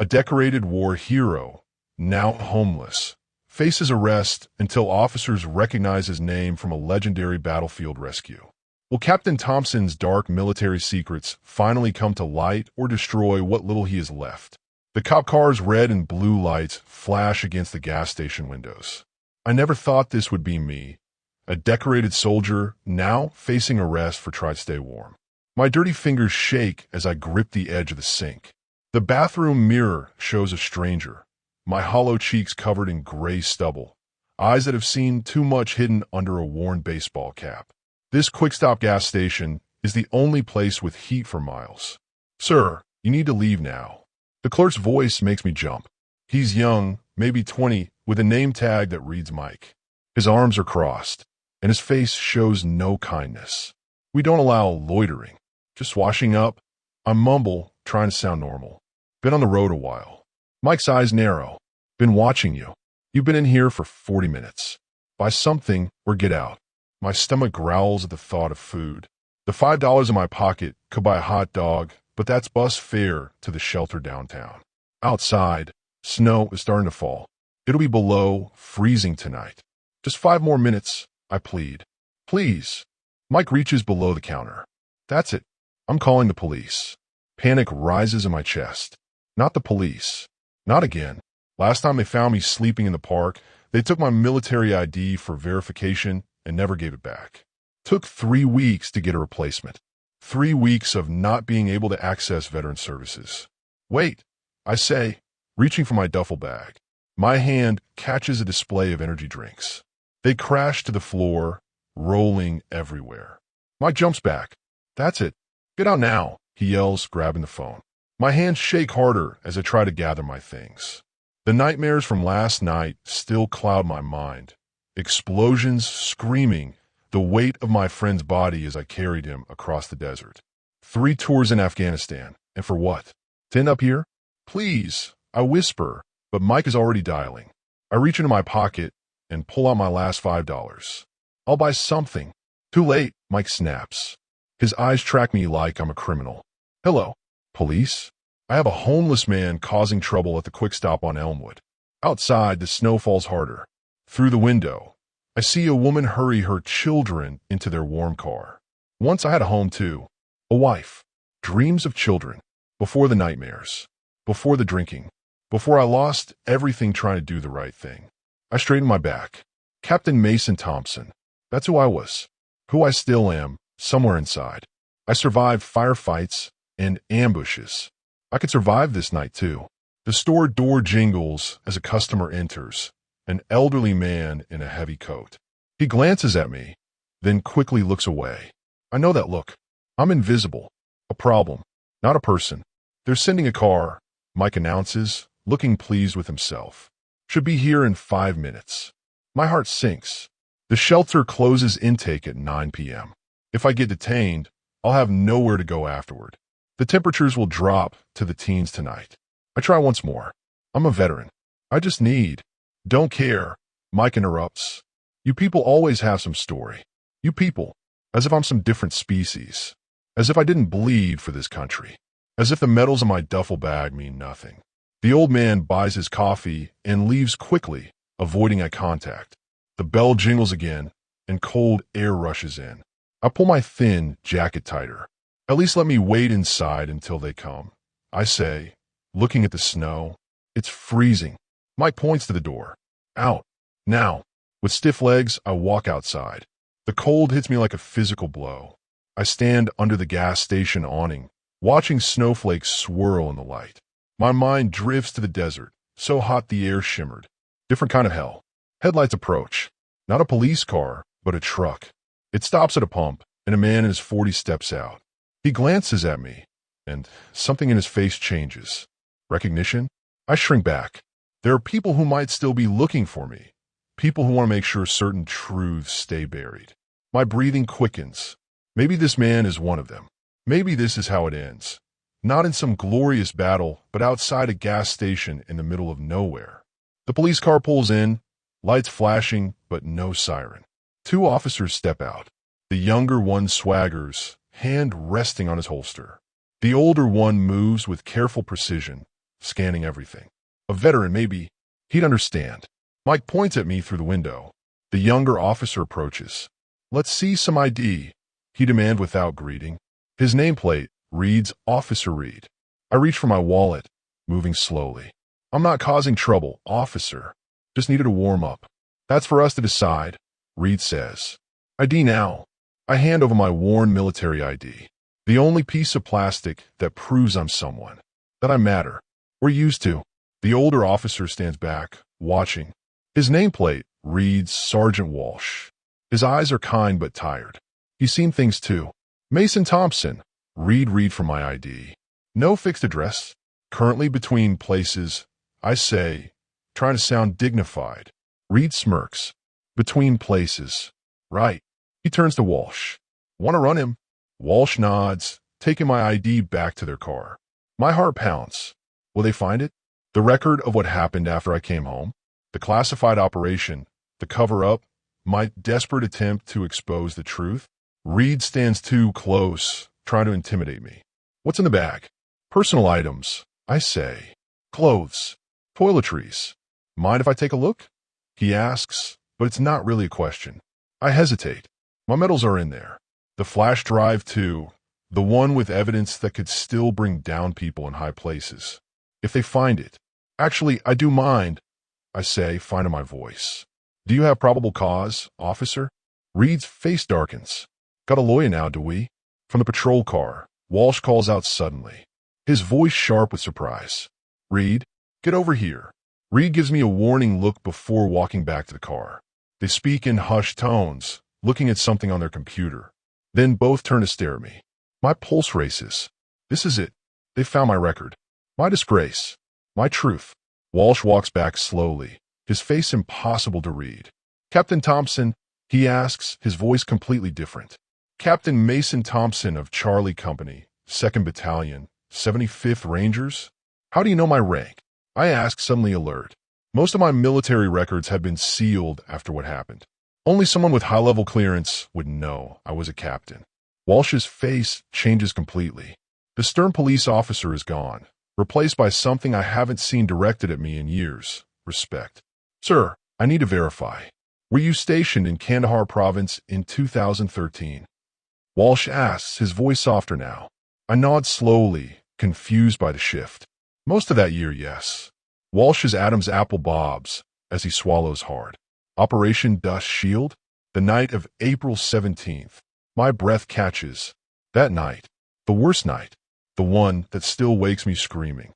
A decorated war hero, now homeless, faces arrest until officers recognize his name from a legendary battlefield rescue. Will Captain Thompson's dark military secrets finally come to light or destroy what little he has left? The cop car's red and blue lights flash against the gas station windows. I never thought this would be me, a decorated soldier now facing arrest for trying to stay warm. My dirty fingers shake as I grip the edge of the sink. The bathroom mirror shows a stranger, my hollow cheeks covered in gray stubble, eyes that have seen too much hidden under a worn baseball cap. This quick-stop gas station is the only place with heat for miles. "Sir, you need to leave now." The clerk's voice makes me jump. He's young, maybe 20, with a name tag that reads Mike. His arms are crossed, and his face shows no kindness. "We don't allow loitering. Just washing up." I mumble, trying to sound normal. "Been on the road a while." Mike's eyes narrow. "Been watching you. You've been in here for 40 minutes. Buy something or get out." My stomach growls at the thought of food. The $5 in my pocket could buy a hot dog, but that's bus fare to the shelter downtown. Outside, snow is starting to fall. It'll be below freezing tonight. "Just 5 more minutes," I plead. "Please." Mike reaches below the counter. "That's it. I'm calling the police." Panic rises in my chest. Not the police. Not again. Last time they found me sleeping in the park, they took my military ID for verification and never gave it back. Took 3 weeks to get a replacement. 3 weeks of not being able to access veteran services. "Wait," I say, reaching for my duffel bag. My hand catches a display of energy drinks. They crash to the floor, rolling everywhere. Mike jumps back. "That's it. Get out now," he yells, grabbing the phone. My hands shake harder as I try to gather my things. The nightmares from last night still cloud my mind. Explosions, screaming, the weight of my friend's body as I carried him across the desert. 3 tours in Afghanistan, and for what? To end up here? "Please," I whisper, but Mike is already dialing. I reach into my pocket and pull out my last $5. "I'll buy something." "Too late," Mike snaps. His eyes track me like I'm a criminal. "Hello, police?" I have a homeless man causing trouble at the quick stop on Elmwood. Outside, the snow falls harder. Through the window, I see a woman hurry her children into their warm car. Once I had a home too. A wife. Dreams of children. Before the nightmares. Before the drinking. Before I lost everything trying to do the right thing. I straighten my back. Captain Mason Thompson. That's who I was. Who I still am, somewhere inside. I survived firefights and ambushes. I could survive this night too. The store door jingles as a customer enters, an elderly man in a heavy coat. He glances at me, then quickly looks away. I know that look. I'm invisible. A problem, not a person. "They're sending a car," Mike announces, looking pleased with himself. "Should be here in 5 minutes. My heart sinks. The shelter closes intake at 9 p.m. If I get detained, I'll have nowhere to go afterward. The temperatures will drop to the teens tonight. I try once more. I'm a veteran. I just need. "Don't care," Mike interrupts. "You people always have some story. You people. As if I'm some different species. As if I didn't bleed for this country. As if the medals in my duffel bag mean nothing." The old man buys his coffee and leaves quickly, avoiding eye contact. The bell jingles again, and cold air rushes in. I pull my thin jacket tighter. "At least let me wait inside until they come," I say, looking at the snow. It's freezing. Mike points to the door. "Out. Now." With stiff legs, I walk outside. The cold hits me like a physical blow. I stand under the gas station awning, watching snowflakes swirl in the light. My mind drifts to the desert, so hot the air shimmered. Different kind of hell. Headlights approach. Not a police car, but a truck. It stops at a pump, and a man in his 40s steps out. He glances at me, and something in his face changes. Recognition? I shrink back. There are people who might still be looking for me. People who want to make sure certain truths stay buried. My breathing quickens. Maybe this man is one of them. Maybe this is how it ends. Not in some glorious battle, but outside a gas station in the middle of nowhere. The police car pulls in, lights flashing, but no siren. 2 officers step out. The younger one swaggers, hand resting on his holster. The older one moves with careful precision, scanning everything. A veteran, maybe. He'd understand. Mike points at me through the window. The younger officer approaches. "Let's see some ID," he demands without greeting. His nameplate reads Officer Reed. I reach for my wallet, moving slowly. "I'm not causing trouble, officer. Just needed a warm-up." "That's for us to decide," Reed says. "ID now." I hand over my worn military ID. The only piece of plastic that proves I'm someone. That I matter. "We're used to." The older officer stands back, watching. His nameplate reads Sergeant Walsh. His eyes are kind but tired. He's seen things too. "Mason Thompson." Read from my ID. "No fixed address. Currently between places," I say, trying to sound dignified. Reed smirks. "Between places. Right." He turns to Walsh. "Want to run him?" Walsh nods, taking my ID back to their car. My heart pounds. Will they find it? The record of what happened after I came home? The classified operation? The cover-up? My desperate attempt to expose the truth? Reed stands too close, trying to intimidate me. "What's in the bag?" "Personal items," I say. "Clothes. Toiletries. Mind if I take a look?" He asks, but it's not really a question. I hesitate. My medals are in there. The flash drive too. The one with evidence that could still bring down people in high places. If they find it. "Actually, I do mind," I say, finding my voice. "Do you have probable cause, officer?" Reed's face darkens. "Got a lawyer now, do we?" From the patrol car, Walsh calls out suddenly. His voice sharp with surprise. "Reed, get over here." Reed gives me a warning look before walking back to the car. They speak in hushed tones, looking at something on their computer. Then both turn to stare at me. My pulse races. This is it. They found my record. My disgrace. My truth. Walsh walks back slowly, his face impossible to read. "Captain Thompson," he asks, his voice completely different. "Captain Mason Thompson of Charlie Company, 2nd Battalion, 75th Rangers? How do you know my rank?" I ask, suddenly alert. Most of my military records had been sealed after what happened. Only someone with high-level clearance would know I was a captain. Walsh's face changes completely. The stern police officer is gone, replaced by something I haven't seen directed at me in years. Respect. "Sir, I need to verify. Were you stationed in Kandahar province in 2013? Walsh asks, his voice softer now. I nod slowly, confused by the shift. "Most of that year, yes." Walsh's Adam's apple bobs as he swallows hard. "Operation Dust Shield?" The night of April 17th. My breath catches. That night. The worst night. The one that still wakes me screaming.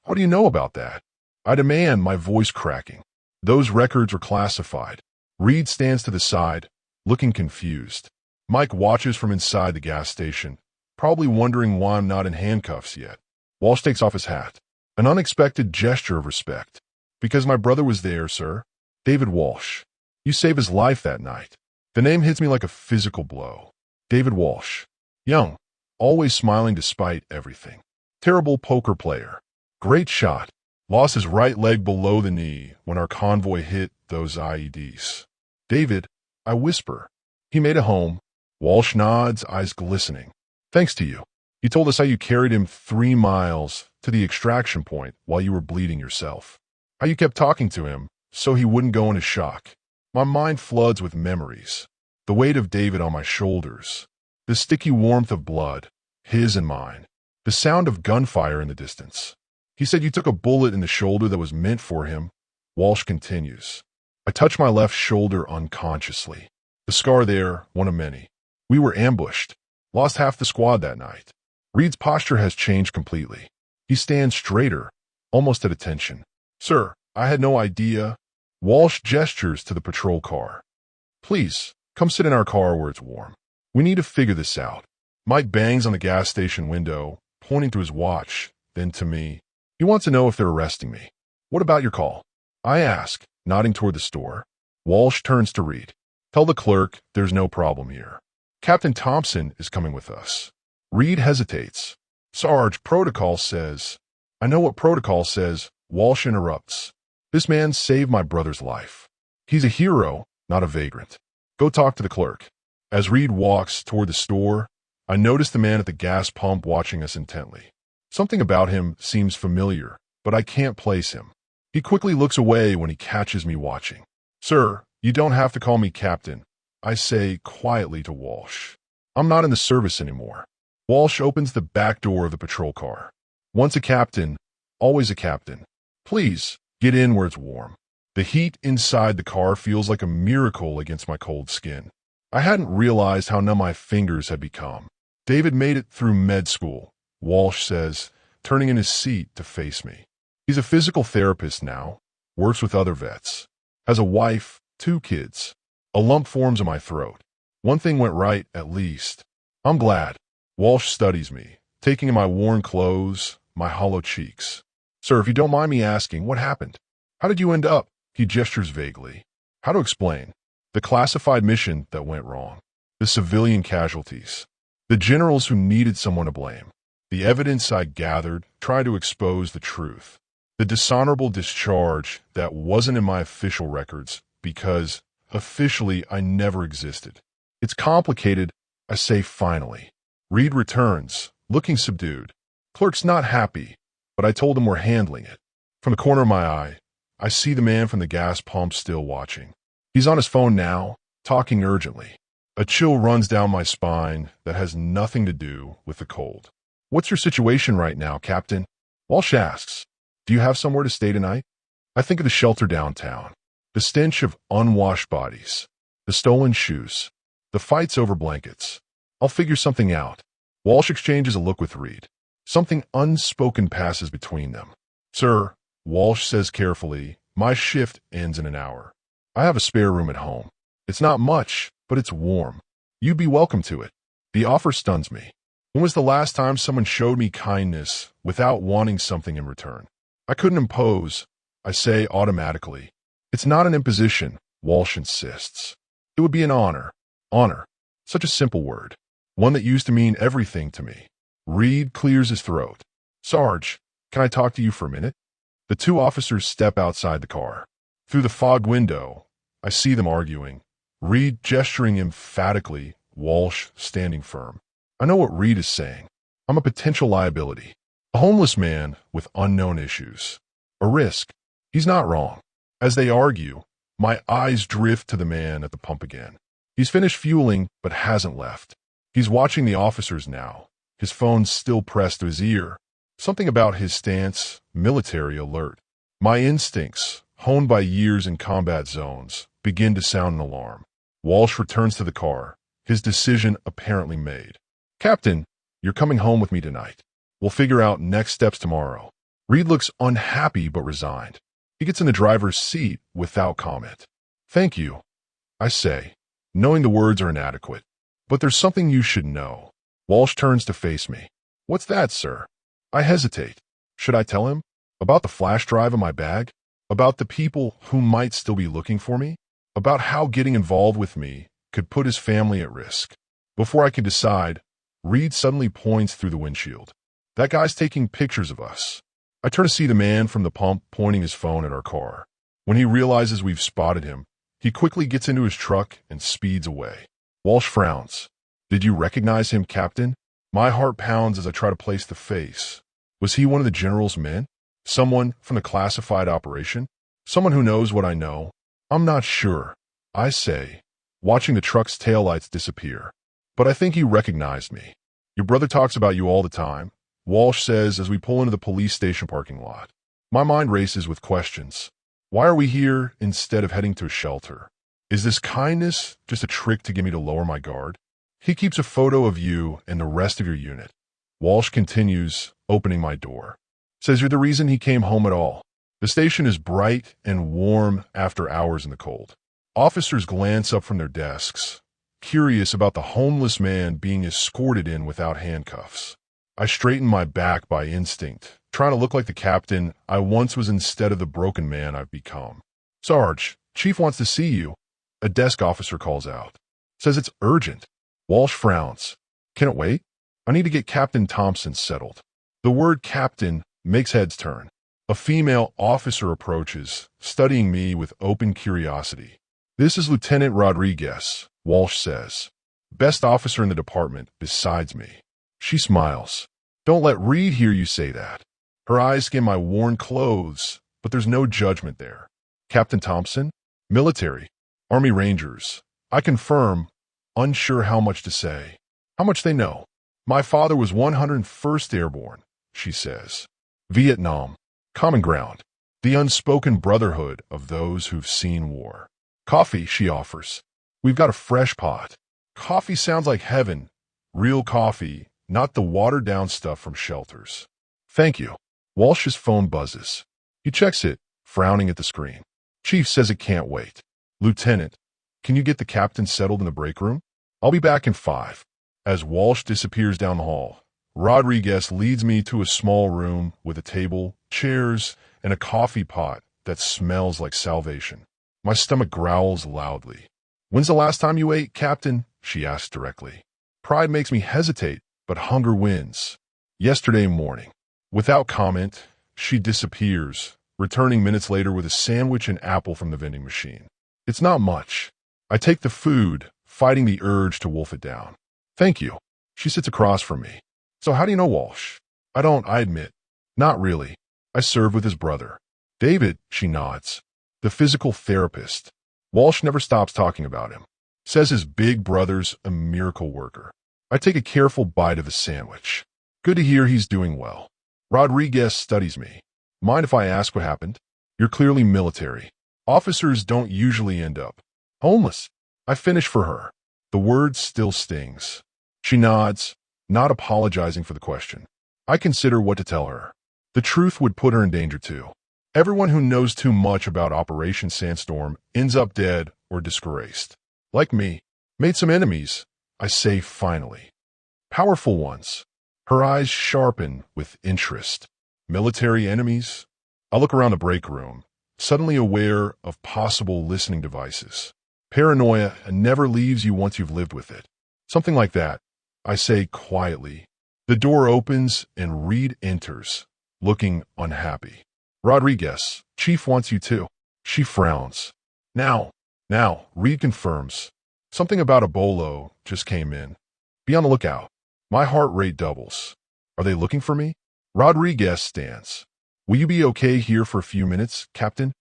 "How do you know about that?" I demand, my voice cracking. "Those records are classified." Reed stands to the side, looking confused. Mike watches from inside the gas station, probably wondering why I'm not in handcuffs yet. Walsh takes off his hat. An unexpected gesture of respect. "Because my brother was there, sir. David Walsh. You saved his life that night." The name hits me like a physical blow. David Walsh. Young. Always smiling despite everything. Terrible poker player. Great shot. Lost his right leg below the knee when our convoy hit those IEDs. "David," I whisper. "He made it home." Walsh nods, eyes glistening. "Thanks to you. You told us how you carried him 3 miles to the extraction point while you were bleeding yourself. How you kept talking to him so he wouldn't go into shock." My mind floods with memories. The weight of David on my shoulders. The sticky warmth of blood, his and mine. The sound of gunfire in the distance. "He said you took a bullet in the shoulder that was meant for him." Walsh continues. I touch my left shoulder unconsciously. The scar there, one of many. We were ambushed. Lost half the squad that night. Reed's posture has changed completely. He stands straighter, almost at attention. "Sir, I had no idea." Walsh gestures to the patrol car. "Please, come sit in our car where it's warm. We need to figure this out." Mike bangs on the gas station window, pointing to his watch, then to me. He wants to know if they're arresting me. "What about your call?" I ask, nodding toward the store. Walsh turns to Reed. "Tell the clerk there's no problem here. Captain Thompson is coming with us." Reed hesitates. "Sarge, protocol says." "I know what protocol says." Walsh interrupts. "This man saved my brother's life. He's a hero, not a vagrant. Go talk to the clerk." As Reed walks toward the store, I notice the man at the gas pump watching us intently. Something about him seems familiar, but I can't place him. He quickly looks away when he catches me watching. Sir, you don't have to call me Captain, I say quietly to Walsh. I'm not in the service anymore. Walsh opens the back door of the patrol car. Once a captain, always a captain. Please, get in where it's warm. The heat inside the car feels like a miracle against my cold skin. I hadn't realized how numb my fingers had become. David made it through med school, Walsh says, turning in his seat to face me. He's a physical therapist now, works with other vets, has a wife, 2 kids. A lump forms in my throat. One thing went right, at least. I'm glad. Walsh studies me, taking in my worn clothes, my hollow cheeks. Sir, if you don't mind me asking, what happened? How did you end up? He gestures vaguely. How to explain? The classified mission that went wrong. The civilian casualties. The generals who needed someone to blame. The evidence I gathered tried to expose the truth. The dishonorable discharge that wasn't in my official records because, officially, I never existed. It's complicated, I say finally. Reed returns, looking subdued. Clerk's not happy, but I told him we're handling it. From the corner of my eye, I see the man from the gas pump still watching. He's on his phone now, talking urgently. A chill runs down my spine that has nothing to do with the cold. What's your situation right now, Captain? Walsh asks. Do you have somewhere to stay tonight? I think of the shelter downtown. The stench of unwashed bodies. The stolen shoes. The fights over blankets. I'll figure something out. Walsh exchanges a look with Reed. Something unspoken passes between them. Sir, Walsh says carefully, my shift ends in an hour. I have a spare room at home. It's not much, but it's warm. You'd be welcome to it. The offer stuns me. When was the last time someone showed me kindness without wanting something in return? I couldn't impose, I say automatically. It's not an imposition, Walsh insists. It would be an honor. Honor. Such a simple word. One that used to mean everything to me. Reed clears his throat. Sarge, can I talk to you for a minute? The 2 officers step outside the car. Through the fogged window, I see them arguing. Reed gesturing emphatically, Walsh standing firm. I know what Reed is saying. I'm a potential liability. A homeless man with unknown issues. A risk. He's not wrong. As they argue, my eyes drift to the man at the pump again. He's finished fueling, but hasn't left. He's watching the officers now, his phone still pressed to his ear. Something about his stance, military alert. My instincts, honed by years in combat zones, begin to sound an alarm. Walsh returns to the car, his decision apparently made. Captain, you're coming home with me tonight. We'll figure out next steps tomorrow. Reed looks unhappy but resigned. He gets in the driver's seat without comment. Thank you, I say, knowing the words are inadequate. But there's something you should know. Walsh turns to face me. What's that, sir? I hesitate. Should I tell him? About the flash drive in my bag? About the people who might still be looking for me? About how getting involved with me could put his family at risk? Before I can decide, Reed suddenly points through the windshield. That guy's taking pictures of us. I turn to see the man from the pump pointing his phone at our car. When he realizes we've spotted him, he quickly gets into his truck and speeds away. Walsh frowns. Did you recognize him, Captain? My heart pounds as I try to place the face. Was he one of the general's men? Someone from the classified operation? Someone who knows what I know? I'm not sure, I say, watching the truck's taillights disappear. But I think he recognized me. Your brother talks about you all the time, Walsh says as we pull into the police station parking lot. My mind races with questions. Why are we here instead of heading to a shelter? Is this kindness just a trick to get me to lower my guard? He keeps a photo of you and the rest of your unit. Walsh continues, opening my door. Says you're the reason he came home at all. The station is bright and warm after hours in the cold. Officers glance up from their desks, curious about the homeless man being escorted in without handcuffs. I straighten my back by instinct, trying to look like the captain I once was instead of the broken man I've become. Sarge, Chief wants to see you, a desk officer calls out. Says it's urgent. Walsh frowns. Can it wait? I need to get Captain Thompson settled. The word captain makes heads turn. A female officer approaches, studying me with open curiosity. This is Lieutenant Rodriguez, Walsh says. Best officer in the department besides me. She smiles. Don't let Reed hear you say that. Her eyes scan my worn clothes, but there's no judgment there. Captain Thompson? Military. Army Rangers. I confirm, unsure how much to say. How much they know. My father was 101st Airborne, she says. Vietnam. Common ground. The unspoken brotherhood of those who've seen war. Coffee, she offers. We've got a fresh pot. Coffee sounds like heaven. Real coffee, not the watered-down stuff from shelters. Thank you. Walsh's phone buzzes. He checks it, frowning at the screen. Chief says it can't wait. Lieutenant, can you get the captain settled in the break room? I'll be back in 5. As Walsh disappears down the hall, Rodriguez leads me to a small room with a table, chairs, and a coffee pot that smells like salvation. My stomach growls loudly. When's the last time you ate, Captain? She asks directly. Pride makes me hesitate, but hunger wins. Yesterday morning. Without comment, she disappears, returning minutes later with a sandwich and apple from the vending machine. It's not much. I take the food, fighting the urge to wolf it down. Thank you. She sits across from me. So how do you know Walsh? I admit. Not really. I served with his brother. David, she nods. The physical therapist. Walsh never stops talking about him. Says his big brother's a miracle worker. I take a careful bite of the sandwich. Good to hear he's doing well. Rodriguez studies me. Mind if I ask what happened? You're clearly military. Officers don't usually end up homeless. I finish for her. The word still stings. She nods, not apologizing for the question. I consider what to tell her. The truth would put her in danger too. Everyone who knows too much about Operation Sandstorm ends up dead or disgraced. Like me, made some enemies, I say finally. Powerful ones. Her eyes sharpen with interest. Military enemies? I look around the break room, suddenly aware of possible listening devices. Paranoia never leaves you once you've lived with it. Something like that, I say quietly. The door opens and Reed enters, looking unhappy. Rodriguez, Chief wants you too. She frowns. Now, Reed confirms. Something about a bolo just came in. Be on the lookout. My heart rate doubles. Are they looking for me? Rodriguez stands. Will you be okay here for a few minutes, Captain?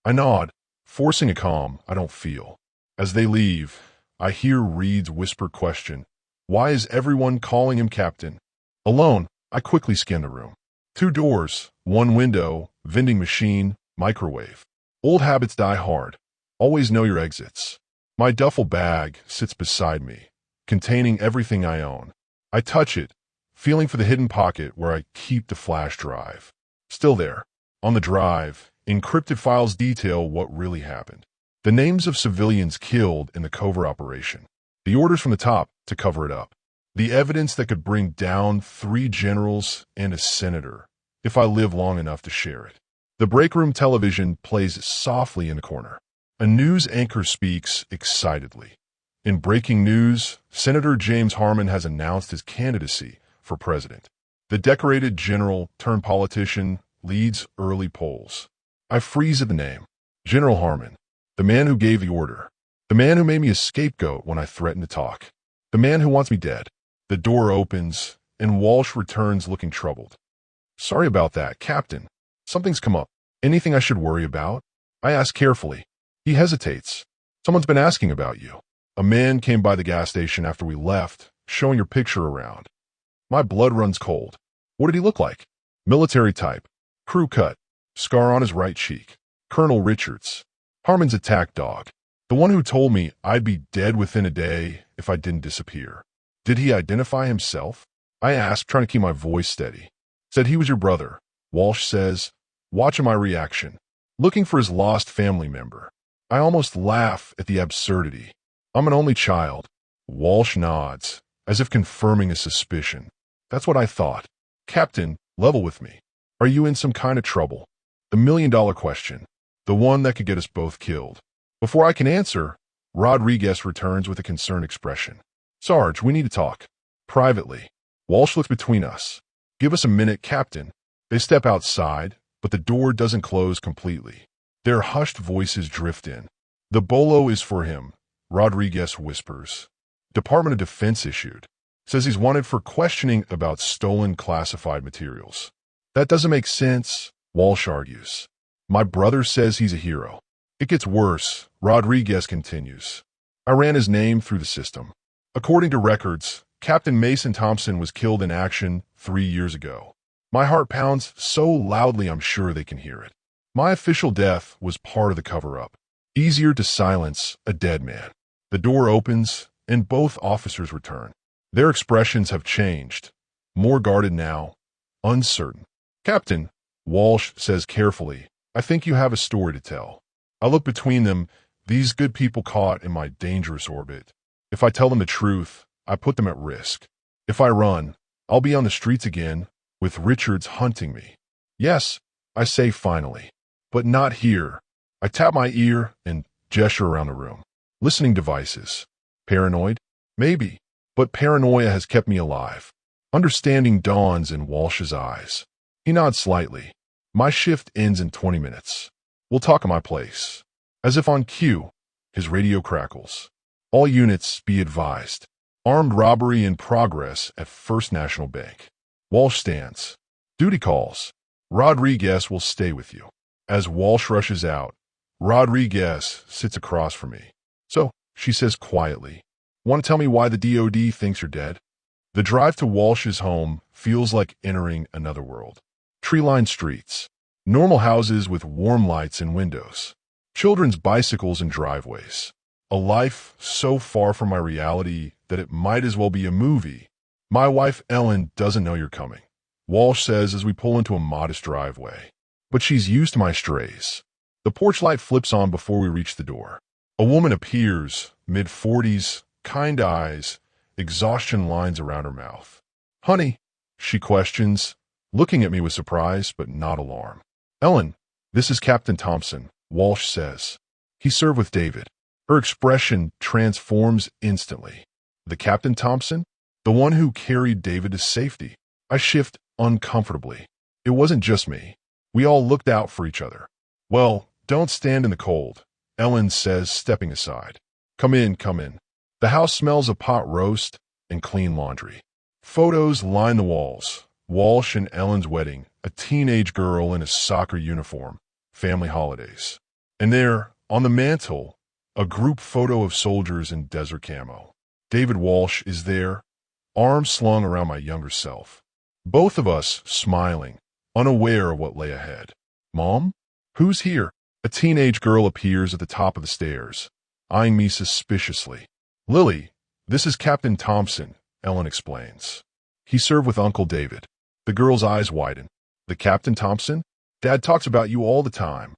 I nod, forcing a calm I don't feel. As they leave, I hear Reed's whispered question. Why is everyone calling him Captain? Alone, I quickly scan the room. 2 doors, 1 window, vending machine, microwave. Old habits die hard. Always know your exits. My duffel bag sits beside me, containing everything I own. I touch it, feeling for the hidden pocket where I keep the flash drive. Still there. On the drive, encrypted files detail what really happened. The names of civilians killed in the covert operation. The orders from the top to cover it up. The evidence that could bring down 3 generals and a senator, if I live long enough to share it. The break room television plays softly in the corner. A news anchor speaks excitedly. In breaking news, Senator James Harmon has announced his candidacy for president. The decorated general turned politician leads early polls. I freeze at the name. General Harmon. The man who gave the order. The man who made me a scapegoat when I threatened to talk. The man who wants me dead. The door opens, and Walsh returns looking troubled. Sorry about that, Captain. Something's come up. Anything I should worry about? I ask carefully. He hesitates. Someone's been asking about you. A man came by the gas station after we left, showing your picture around. My blood runs cold. What did he look like? Military type. Crew cut. Scar on his right cheek. Colonel Richards. Harmon's attack dog. The one who told me I'd be dead within a day if I didn't disappear. Did he identify himself? I asked, trying to keep my voice steady. Said he was your brother. Walsh says, watching my reaction. Looking for his lost family member. I almost laugh at the absurdity. I'm an only child. Walsh nods, as if confirming a suspicion. That's what I thought. Captain, level with me. Are you in some kind of trouble? The million-dollar question. The one that could get us both killed. Before I can answer, Rodriguez returns with a concerned expression. Sarge, we need to talk. Privately. Walsh looks between us. Give us a minute, Captain. They step outside, but the door doesn't close completely. Their hushed voices drift in. The bolo is for him, Rodriguez whispers. Department of Defense issued. Says he's wanted for questioning about stolen classified materials. That doesn't make sense, Walsh argues. My brother says he's a hero. It gets worse, Rodriguez continues. I ran his name through the system. According to records, Captain Mason Thompson was killed in action 3 years ago. My heart pounds so loudly I'm sure they can hear it. My official death was part of the cover-up. Easier to silence a dead man. The door opens, and both officers return. Their expressions have changed. More guarded now, uncertain. Captain, Walsh says carefully, I think you have a story to tell. I look between them, these good people caught in my dangerous orbit. If I tell them the truth, I put them at risk. If I run, I'll be on the streets again, with Richards hunting me. Yes, I say finally. But not here. I tap my ear and gesture around the room. Listening devices. Paranoid? Maybe. But paranoia has kept me alive. Understanding dawns in Walsh's eyes. He nods slightly. My shift ends in 20 minutes. We'll talk at my place. As if on cue, his radio crackles. All units be advised. Armed robbery in progress at First National Bank. Walsh stands. Duty calls. Rodriguez will stay with you. As Walsh rushes out, Rodriguez sits across from me. So, she says quietly, want to tell me why the DOD thinks you're dead? The drive to Walsh's home feels like entering another world. Tree-lined streets. Normal houses with warm lights and windows. Children's bicycles and driveways. A life so far from my reality that it might as well be a movie. My wife Ellen doesn't know you're coming, Walsh says as we pull into a modest driveway. But she's used to my strays. The porch light flips on before we reach the door. A woman appears, mid-40s, kind eyes, exhaustion lines around her mouth. Honey, she questions, looking at me with surprise but not alarm. Ellen, this is Captain Thompson, Walsh says. He served with David. Her expression transforms instantly. The Captain Thompson? The one who carried David to safety. I shift uncomfortably. It wasn't just me. We all looked out for each other. Well, don't stand in the cold, Ellen says, stepping aside. Come in, come in. The house smells of pot roast and clean laundry. Photos line the walls. Walsh and Ellen's wedding, a teenage girl in a soccer uniform, family holidays. And there, on the mantle, a group photo of soldiers in desert camo. David Walsh is there, arms slung around my younger self. Both of us smiling, unaware of what lay ahead. Mom? Who's here? A teenage girl appears at the top of the stairs, eyeing me suspiciously. Lily, this is Captain Thompson, Ellen explains. He served with Uncle David. The girl's eyes widen. The Captain Thompson? Dad talks about you all the time.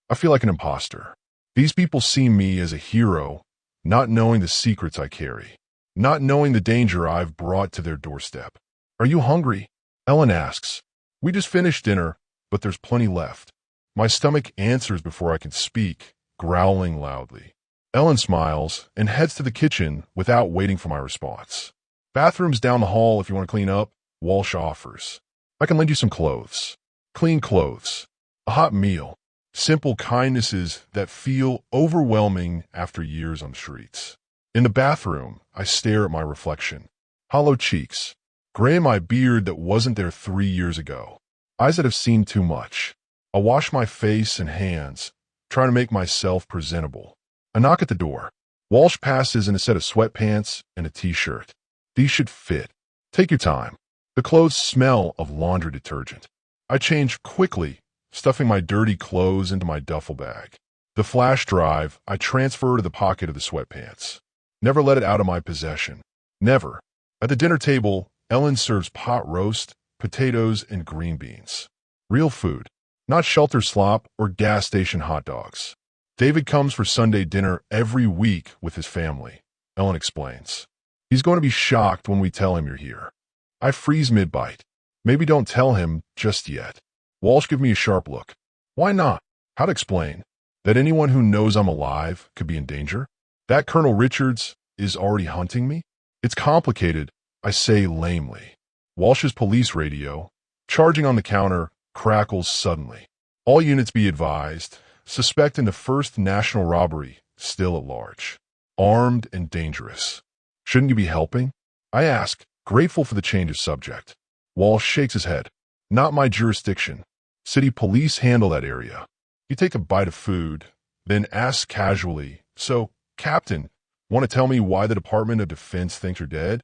I feel like an imposter. These people see me as a hero, not knowing the secrets I carry, not knowing the danger I've brought to their doorstep. Are you hungry? Ellen asks. We just finished dinner, but there's plenty left. My stomach answers before I can speak, growling loudly. Ellen smiles and heads to the kitchen without waiting for my response. Bathroom's down the hall if you want to clean up, Walsh offers. I can lend you some clothes. Clean clothes. A hot meal. Simple kindnesses that feel overwhelming after years on the streets. In the bathroom, I stare at my reflection. Hollow cheeks. Gray in my beard that wasn't there 3 years ago. Eyes that have seen too much. I wash my face and hands, trying to make myself presentable. I knock at the door. Walsh passes in a set of sweatpants and a t-shirt. These should fit. Take your time. The clothes smell of laundry detergent. I change quickly, stuffing my dirty clothes into my duffel bag. The flash drive I transfer to the pocket of the sweatpants. Never let it out of my possession. Never. At the dinner table, Ellen serves pot roast, potatoes, and green beans. Real food. Not shelter slop or gas station hot dogs. David comes for Sunday dinner every week with his family, Ellen explains. He's going to be shocked when we tell him you're here. I freeze mid-bite. Maybe don't tell him just yet. Walsh gives me a sharp look. Why not? How to explain? That anyone who knows I'm alive could be in danger? That Colonel Richards is already hunting me? It's complicated, I say lamely. Walsh's police radio, charging on the counter, crackles suddenly. All units be advised, suspect in the first national robbery, still at large. Armed and dangerous. Shouldn't you be helping? I ask, grateful for the change of subject. Walsh shakes his head. Not my jurisdiction. City police handle that area. You take a bite of food, then ask casually, "So, Captain, want to tell me why the Department of Defense thinks you're dead?"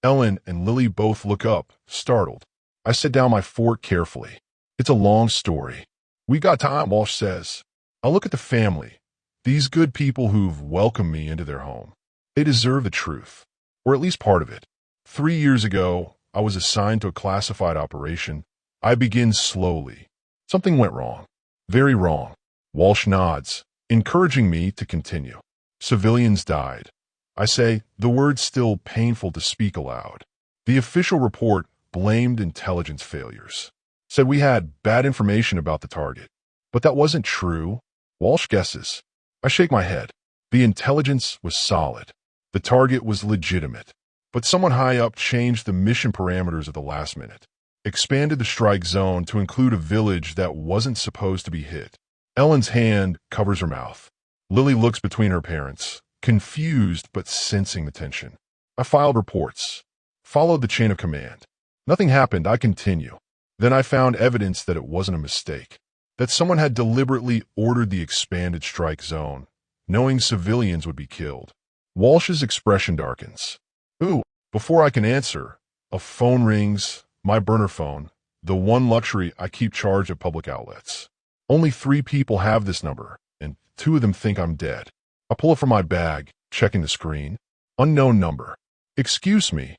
Ellen and Lily both look up, startled. I set down my fork carefully. "It's a long story." "We got time," Walsh says. I look at the family. These good people who've welcomed me into their home. They deserve the truth, or at least part of it. 3 years ago, I was assigned to a classified operation. I begin slowly. Something went wrong. Very wrong. Walsh nods, encouraging me to continue. Civilians died. I say, the word's still painful to speak aloud. The official report blamed intelligence failures. Said we had bad information about the target. But that wasn't true. Walsh guesses. I shake my head. The intelligence was solid. The target was legitimate. But someone high up changed the mission parameters at the last minute. Expanded the strike zone to include a village that wasn't supposed to be hit. Ellen's hand covers her mouth. Lily looks between her parents, confused but sensing the tension. I filed reports. Followed the chain of command. Nothing happened. I continue. Then I found evidence that it wasn't a mistake. That someone had deliberately ordered the expanded strike zone, knowing civilians would be killed. Walsh's expression darkens. Ooh, before I can answer, a phone rings, my burner phone, the one luxury I keep charged at public outlets. Only 3 people have this number, and 2 of them think I'm dead. I pull it from my bag, checking the screen. Unknown number. "Excuse me,"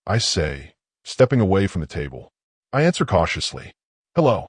I say, stepping away from the table. I answer cautiously. "Hello."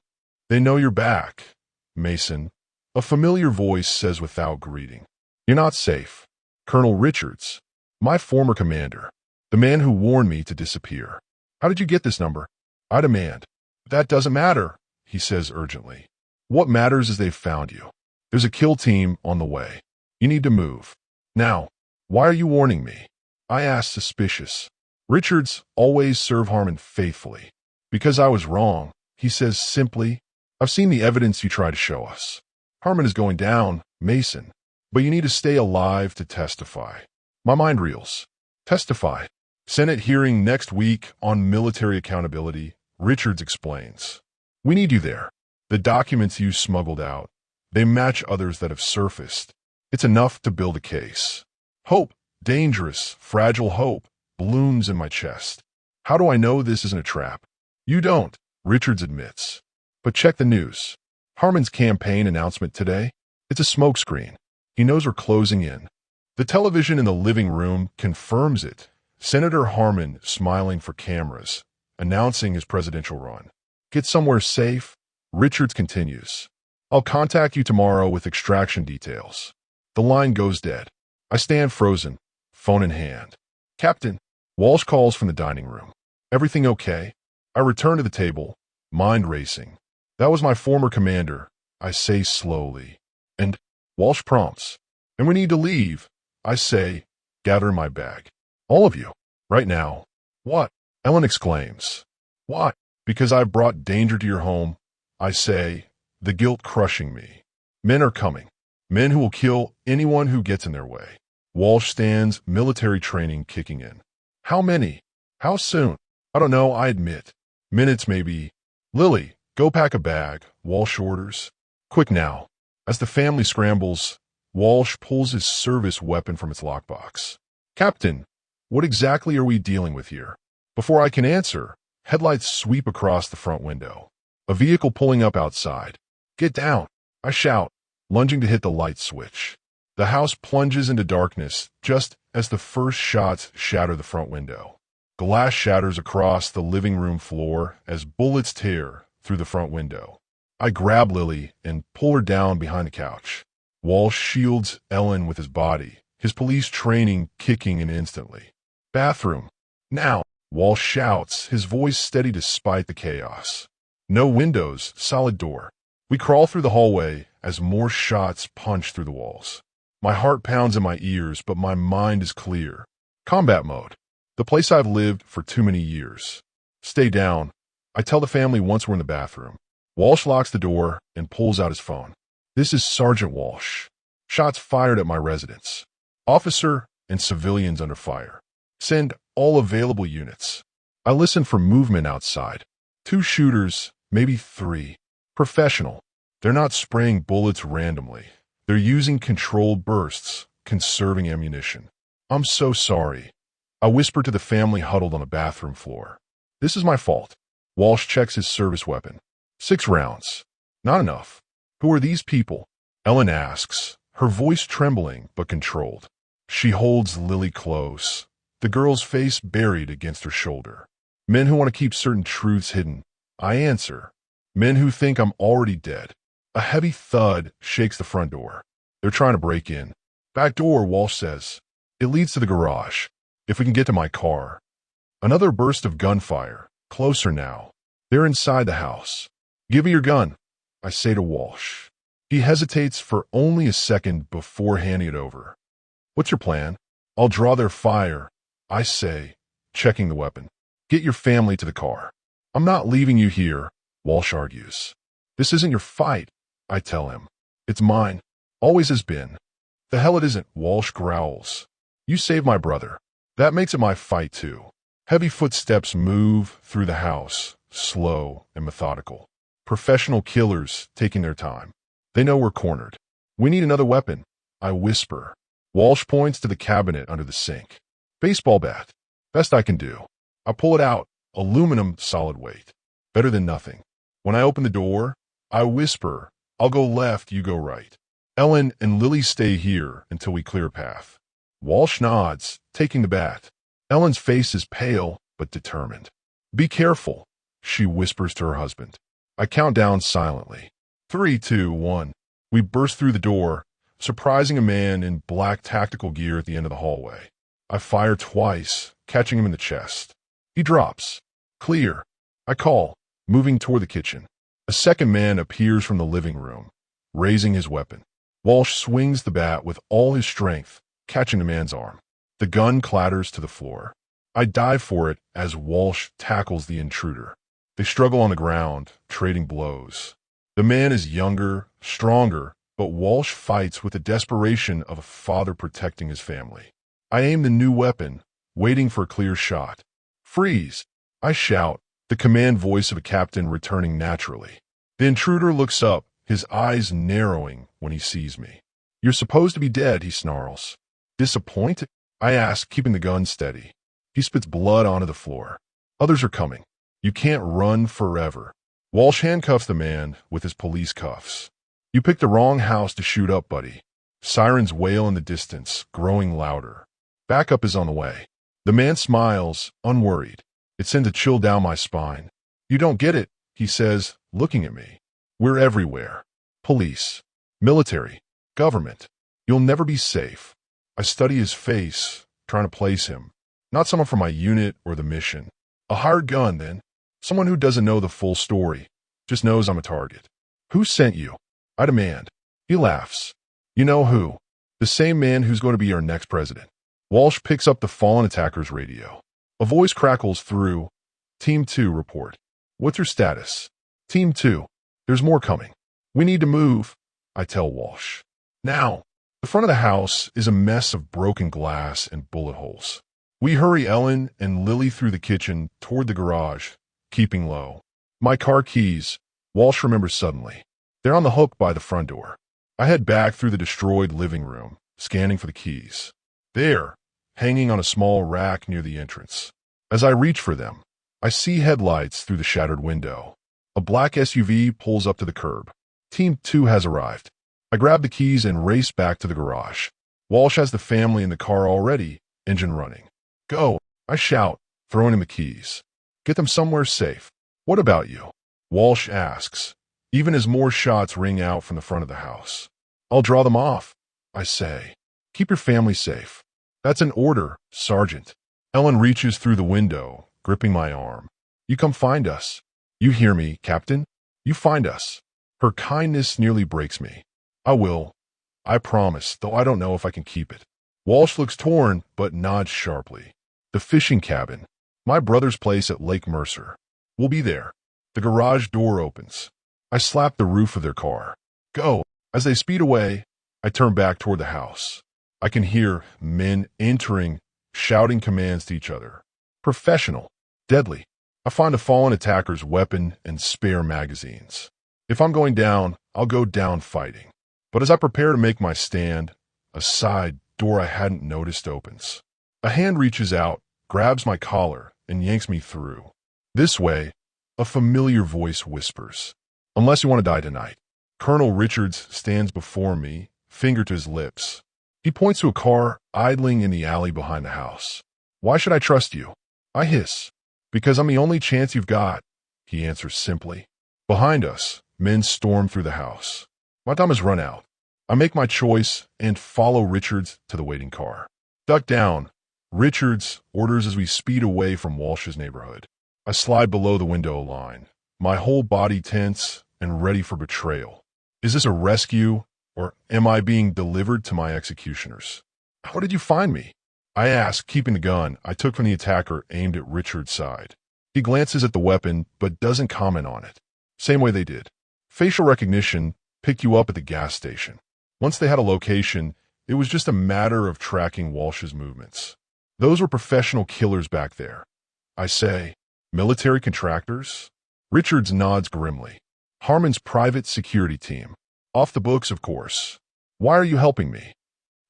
"They know you're back, Mason," a familiar voice says without greeting. "You're not safe." "Colonel Richards, my former commander, the man who warned me to disappear." "How did you get this number?" I demand. "That doesn't matter," he says urgently. "What matters is they've found you. There's a kill team on the way. You need to move. Now, why are you warning me?" I ask, suspicious. "Richards always served Harmon faithfully." "Because I was wrong," he says simply. "I've seen the evidence you try to show us. Harmon is going down, Mason, but you need to stay alive to testify." My mind reels. Testify. Senate hearing next week on military accountability, Richards explains. "We need you there. The documents you smuggled out, they match others that have surfaced. It's enough to build a case." Hope, dangerous, fragile hope, blooms in my chest. How do I know this isn't a trap? "You don't," Richards admits. "But check the news. Harmon's campaign announcement today. It's a smokescreen. He knows we're closing in. The television in the living room confirms it. Senator Harmon smiling for cameras, announcing his presidential run. Get somewhere safe?" Richards continues. "I'll contact you tomorrow with extraction details." The line goes dead. I stand frozen, phone in hand. "Captain," Walsh calls from the dining room. "Everything okay?" I return to the table, mind racing. "That was my former commander," I say slowly. "And," Walsh prompts. "And we need to leave," I say, gathering my bag. "All of you. Right now." "What?" Ellen exclaims. "Why?" "Because I've brought danger to your home," I say, the guilt crushing me. "Men are coming. Men who will kill anyone who gets in their way." Walsh stands, military training kicking in. "How many? How soon?" "I don't know," I admit. "Minutes, maybe." "Lily, go pack a bag," Walsh orders. "Quick now." As the family scrambles, Walsh pulls his service weapon from its lockbox. "Captain, what exactly are we dealing with here?" Before I can answer, headlights sweep across the front window. A vehicle pulling up outside. "Get down," I shout, lunging to hit the light switch. The house plunges into darkness just as the first shots shatter the front window. Glass shatters across the living room floor as bullets tear through the front window. I grab Lily and pull her down behind the couch. Walsh shields Ellen with his body, his police training kicking in instantly. "Bathroom. Now," Walsh shouts, his voice steady despite the chaos. No windows, solid door. We crawl through the hallway as more shots punch through the walls. My heart pounds in my ears, but my mind is clear. Combat mode. The place I've lived for too many years. "Stay down," I tell the family once we're in the bathroom. Walsh locks the door and pulls out his phone. "This is Sergeant Walsh. Shots fired at my residence. Officer and civilians under fire. Send all available units." I listen for movement outside. 2 shooters, maybe 3. Professional. They're not spraying bullets randomly. They're using controlled bursts, conserving ammunition. I'm so sorry. I whisper to the family huddled on the bathroom floor. This is my fault. Walsh checks his service weapon. 6 rounds. Not enough. Who are these people? Ellen asks, her voice trembling but controlled. She holds Lily close, the girl's face buried against her shoulder. Men who want to keep certain truths hidden. I answer. Men who think I'm already dead. A heavy thud shakes the front door. They're trying to break in. Back door, Walsh says. It leads to the garage. If we can get to my car. Another burst of gunfire. Closer now. They're inside the house. Give me your gun, I say to Walsh. He hesitates for only a second before handing it over. What's your plan? I'll draw their fire, I say, checking the weapon. Get your family to the car. I'm not leaving you here, Walsh argues. This isn't your fight, I tell him. It's mine. Always has been. The hell it isn't, Walsh growls. You saved my brother. That makes it my fight too. Heavy footsteps move through the house, slow and methodical. Professional killers taking their time. They know we're cornered. We need another weapon, I whisper. Walsh points to the cabinet under the sink. Baseball bat. Best I can do. I pull it out. Aluminum solid weight. Better than nothing. When I open the door, I whisper, I'll go left, you go right. Ellen and Lily stay here until we clear a path. Walsh nods, taking the bat. Ellen's face is pale but determined. Be careful, she whispers to her husband. I count down silently. 3, 2, 1. We burst through the door, surprising a man in black tactical gear at the end of the hallway. I fire twice, catching him in the chest. He drops. Clear. I call, moving toward the kitchen. A second man appears from the living room, raising his weapon. Walsh swings the bat with all his strength, catching the man's arm. The gun clatters to the floor. I dive for it as Walsh tackles the intruder. They struggle on the ground, trading blows. The man is younger, stronger, but Walsh fights with the desperation of a father protecting his family. I aim the new weapon, waiting for a clear shot. Freeze! I shout, the command voice of a captain returning naturally. The intruder looks up, his eyes narrowing when he sees me. You're supposed to be dead, he snarls. Disappointed? I ask, keeping the gun steady. He spits blood onto the floor. Others are coming. You can't run forever. Walsh handcuffs the man with his police cuffs. You picked the wrong house to shoot up, buddy. Sirens wail in the distance, growing louder. Backup is on the way. The man smiles, unworried. It sends a chill down my spine. You don't get it, he says, looking at me. We're everywhere. Police, military, government. You'll never be safe. I study his face, trying to place him. Not someone from my unit or the mission. A hired gun, then. Someone who doesn't know the full story, just knows I'm a target. Who sent you? I demand. He laughs. You know who. The same man who's going to be our next president. Walsh picks up the fallen attacker's radio. A voice crackles through. Team 2 report. What's your status? Team 2. There's more coming. We need to move, I tell Walsh. Now. The front of the house is a mess of broken glass and bullet holes. We hurry Ellen and Lily through the kitchen toward the garage, keeping low. My car keys, Walsh remembers suddenly. They're on the hook by the front door. I head back through the destroyed living room, scanning for the keys. There, hanging on a small rack near the entrance. As I reach for them, I see headlights through the shattered window. A black SUV pulls up to the curb. Team 2 has arrived. I grab the keys and race back to the garage. Walsh has the family in the car already, engine running. Go, I shout, throwing him the keys. Get them somewhere safe. What about you? Walsh asks, even as more shots ring out from the front of the house. I'll draw them off, I say. Keep your family safe. That's an order, Sergeant. Ellen reaches through the window, gripping my arm. You come find us. You hear me, Captain? You find us. Her kindness nearly breaks me. I will. I promise, though I don't know if I can keep it. Walsh looks torn, but nods sharply. The fishing cabin. My brother's place at Lake Mercer. We'll be there. The garage door opens. I slap the roof of their car. Go. As they speed away, I turn back toward the house. I can hear men entering, shouting commands to each other. Professional. Deadly. I find a fallen attacker's weapon and spare magazines. If I'm going down, I'll go down fighting. But as I prepare to make my stand, a side door I hadn't noticed opens. A hand reaches out, grabs my collar, and yanks me through. This way, a familiar voice whispers, "Unless you want to die tonight." Colonel Richards stands before me, finger to his lips. He points to a car idling in the alley behind the house. "Why should I trust you?" I hiss. "Because I'm the only chance you've got," he answers simply. Behind us, men storm through the house. My time has run out. I make my choice and follow Richards to the waiting car. "Duck down," Richards orders as we speed away from Walsh's neighborhood. I slide below the window line, my whole body tense and ready for betrayal. Is this a rescue, or am I being delivered to my executioners? "How did you find me?" I ask, keeping the gun I took from the attacker aimed at Richard's side. He glances at the weapon, but doesn't comment on it. Same way they did. Facial recognition picked you up at the gas station. Once they had a location, it was just a matter of tracking Walsh's movements. Those were professional killers back there. I say, "Military contractors?" Richards nods grimly. "Harmon's private security team. Off the books, of course. Why are you helping me?"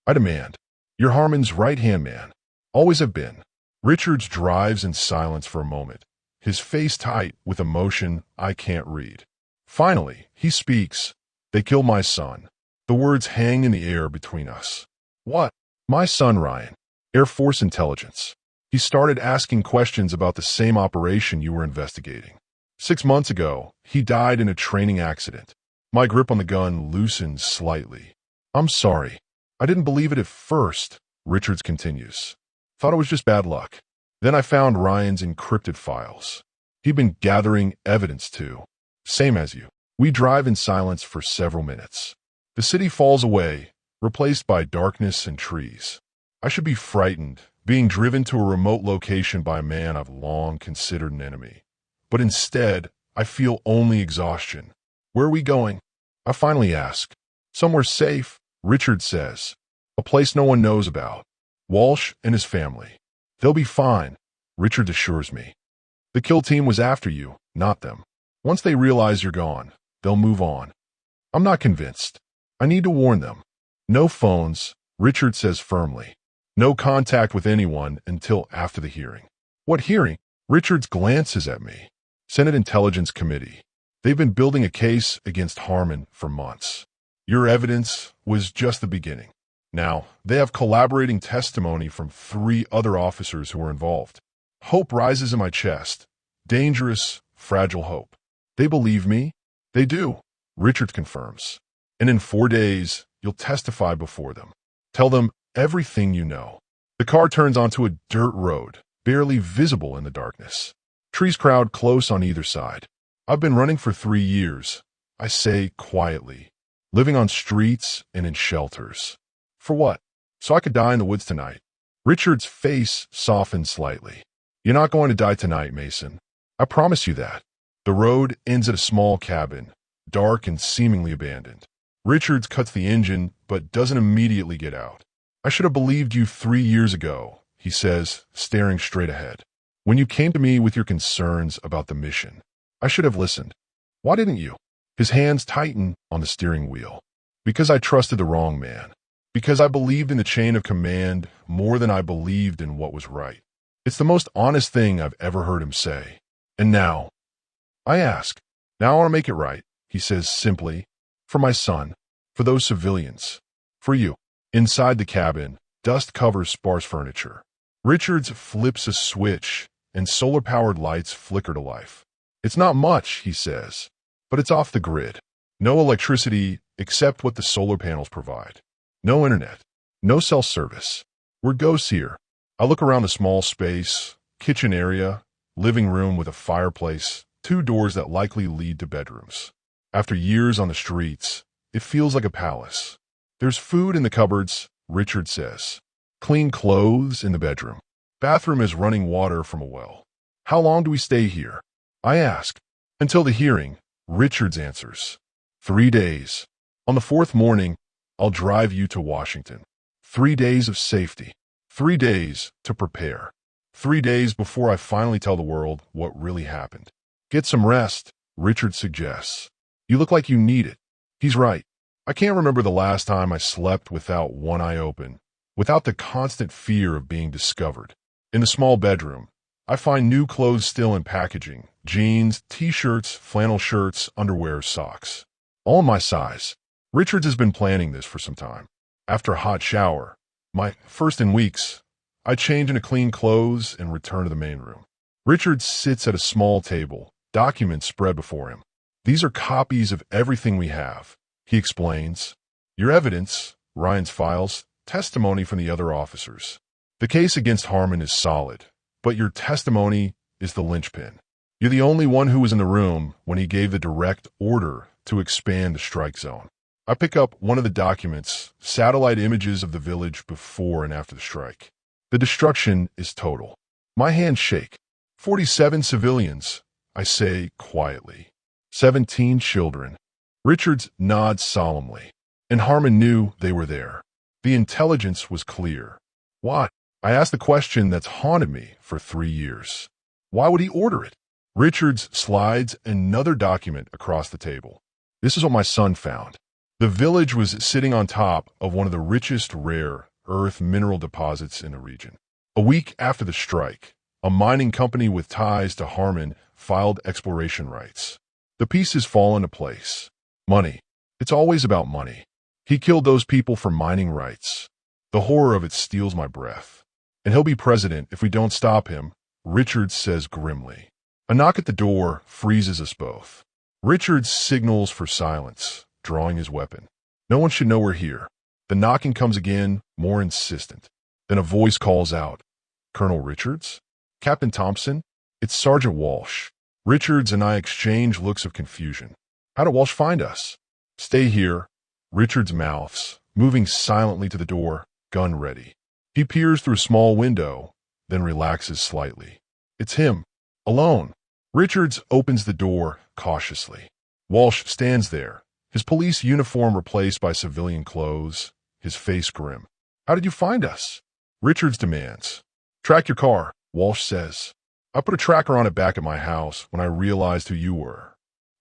I demand. "You're Harmon's right-hand man. Always have been." Richards drives in silence for a moment, his face tight with emotion I can't read. Finally, he speaks. "They killed my son." The words hang in the air between us. "What?" "My son, Ryan. Air Force Intelligence. He started asking questions about the same operation you were investigating. 6 months ago, he died in a training accident." My grip on the gun loosens slightly. "I'm sorry. I didn't believe it at first," Richards continues. "Thought it was just bad luck. Then I found Ryan's encrypted files. He'd been gathering evidence too. Same as you." We drive in silence for several minutes. The city falls away, replaced by darkness and trees. I should be frightened, being driven to a remote location by a man I've long considered an enemy. But instead, I feel only exhaustion. "Where are we going?" I finally ask. "Somewhere safe," Richard says. "A place no one knows about. Walsh and his family. They'll be fine," Richard assures me. "The kill team was after you, not them. Once they realize you're gone, they'll move on." I'm not convinced. I need to warn them. "No phones," Richard says firmly. "No contact with anyone until after the hearing." "What hearing?" Richards glances at me. "Senate Intelligence Committee. They've been building a case against Harmon for months. Your evidence was just the beginning. Now, they have collaborating testimony from 3 other officers who were involved." Hope rises in my chest. Dangerous, fragile hope. "They believe me?" "They do," Richards confirms. "And in 4 days, you'll testify before them. Tell them everything you know." The car turns onto a dirt road, barely visible in the darkness. Trees crowd close on either side. "I've been running for 3 years," I say quietly, "living on streets and in shelters." "For what?" "So I could die in the woods tonight." Richard's face softens slightly. "You're not going to die tonight, Mason. I promise you that." The road ends at a small cabin, dark and seemingly abandoned. Richards cuts the engine, but doesn't immediately get out. "I should have believed you 3 years ago," he says, staring straight ahead. "When you came to me with your concerns about the mission, I should have listened." "Why didn't you?" His hands tighten on the steering wheel. "Because I trusted the wrong man. Because I believed in the chain of command more than I believed in what was right." It's the most honest thing I've ever heard him say. "And now?" I ask. "Now I want to make it right," he says simply. "For my son. For those civilians. For you." Inside the cabin, dust covers sparse furniture. Richards flips a switch, and solar-powered lights flicker to life. "It's not much," he says, "but it's off the grid. No electricity except what the solar panels provide. No internet. No cell service. We're ghosts here." I look around the small space, kitchen area, living room with a fireplace, 2 doors that likely lead to bedrooms. After years on the streets, it feels like a palace. "There's food in the cupboards," Richard says. "Clean clothes in the bedroom. Bathroom is running water from a well." "How long do we stay here?" I ask. "Until the hearing," Richards answers. 3 days. On the 4th morning, I'll drive you to Washington. 3 days of safety. 3 days to prepare. 3 days before I finally tell the world what really happened. Get some rest, Richard suggests. You look like you need it. He's right. I can't remember the last time I slept without one eye open, without the constant fear of being discovered. In the small bedroom, I find new clothes still in packaging: jeans, t-shirts, flannel shirts, underwear, socks. All my size. Richards has been planning this for some time. After a hot shower, my first in weeks, I change into clean clothes and return to the main room. Richards sits at a small table, documents spread before him. These are copies of everything we have, he explains. Your evidence, Ryan's files, testimony from the other officers. The case against Harmon is solid, but your testimony is the linchpin. You're the only one who was in the room when he gave the direct order to expand the strike zone. I pick up one of the documents, satellite images of the village before and after the strike. The destruction is total. My hands shake. 47 civilians, I say quietly. 17 children. Richards nods solemnly, and Harmon knew they were there. The intelligence was clear. What? I asked the question that's haunted me for 3 years. Why would he order it? Richards slides another document across the table. This is what my son found. The village was sitting on top of one of the richest rare earth mineral deposits in the region. A week after the strike, a mining company with ties to Harmon filed exploration rights. The pieces fall into place. Money. It's always about money. He killed those people for mining rights. The horror of it steals my breath. And he'll be president if we don't stop him, Richards says grimly. A knock at the door freezes us both. Richards signals for silence, drawing his weapon. No one should know we're here. The knocking comes again, more insistent. Then a voice calls out, Colonel Richards? Captain Thompson? It's Sergeant Walsh. Richards and I exchange looks of confusion. How did Walsh find us? Stay here, Richards mouths, moving silently to the door, gun ready. He peers through a small window, then relaxes slightly. It's him, alone. Richards opens the door cautiously. Walsh stands there, his police uniform replaced by civilian clothes, his face grim. How did you find us? Richards demands. Track your car, Walsh says. I put a tracker on it back at my house when I realized who you were.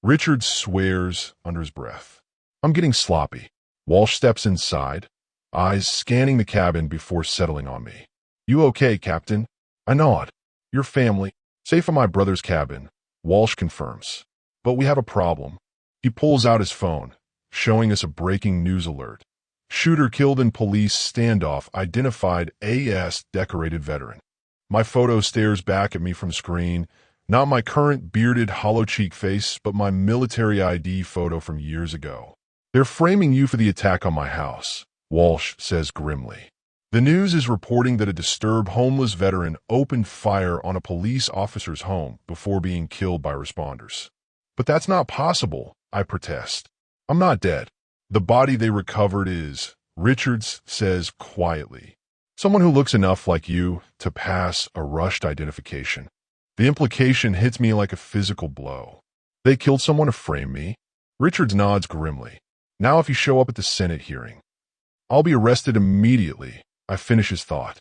Richards swears under his breath. I'm getting sloppy. Walsh steps inside, eyes scanning the cabin before settling on me. You okay, Captain? I nod. Your family, safe in my brother's cabin, Walsh confirms. But we have a problem. He pulls out his phone, showing us a breaking news alert. Shooter killed in police standoff identified AS decorated veteran. My photo stares back at me from screen, not my current bearded hollow cheek face, but my military ID photo from years ago. They're framing you for the attack on my house, Walsh says grimly. The news is reporting that a disturbed homeless veteran opened fire on a police officer's home before being killed by responders. But that's not possible, I protest. I'm not dead. The body they recovered is, Richards says quietly, someone who looks enough like you to pass a rushed identification. The implication hits me like a physical blow. They killed someone to frame me? Richards nods grimly. Now if you show up at the Senate hearing, I'll be arrested immediately. I finish his thought.